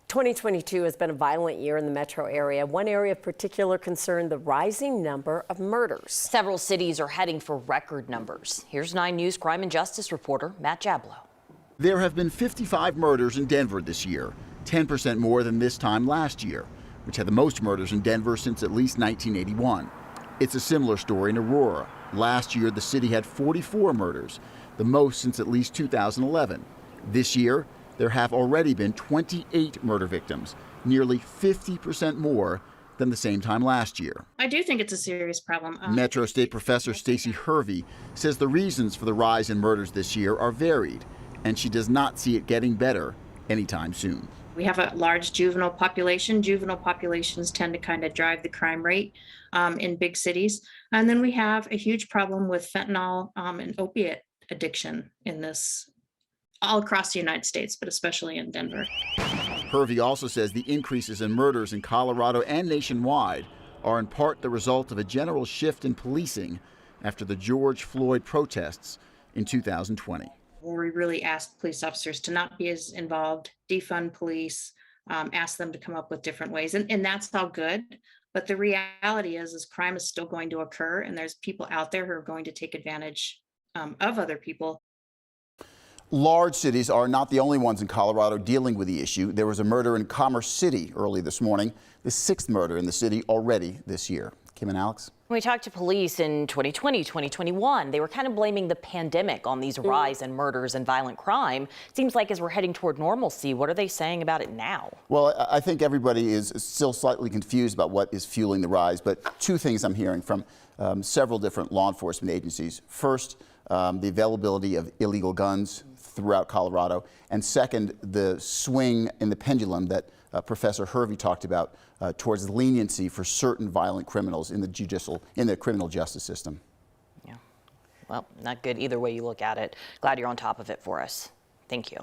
2022 has been a violent year in the metro area. One area of particular concern, the rising number of murders. Several cities are heading for record numbers. Here's 9 News crime and justice reporter Matt Jablow. There have been 55 murders in Denver this year, 10% more than this time last year, which had the most murders in Denver since at least 1981. It's a similar story in Aurora. Last year, the city had 44 murders, the most since at least 2011. This year, there have already been 28 murder victims, nearly 50% more than the same time last year. I do think it's a serious problem. Metro State professor Stacy Hervey says the reasons for the rise in murders this year are varied, and she does not see it getting better anytime soon. We have a large juvenile population. Juvenile populations tend to kind of drive the crime rate in big cities. And then we have a huge problem with fentanyl and opiate addiction in this all across the United States, but especially in Denver. Hervey also says the increases in murders in Colorado and nationwide are in part the result of a general shift in policing after the George Floyd protests in 2020. Where we really asked police officers to not be as involved, defund police, ask them to come up with different ways. And that's all good. But the reality is crime is still going to occur, and there's people out there who are going to take advantage of other people. Large cities are not the only ones in Colorado dealing with the issue. There was a murder in Commerce City early this morning, the 6th murder in the city already this year. Kim and Alex. When we talked to police in 2020, 2021, they were kind of blaming the pandemic on these rise in murders and violent crime. Seems like as we're heading toward normalcy, what are they saying about it now? Well, I think everybody is still slightly confused about what is fueling the rise, but 2 things I'm hearing from several different law enforcement agencies. First, the availability of illegal guns throughout Colorado, and second, the swing in the pendulum that Professor Hervey talked about towards leniency for certain violent criminals in the criminal justice system. Yeah, well, not good either way you look at it. Glad you're on top of it for us. Thank you.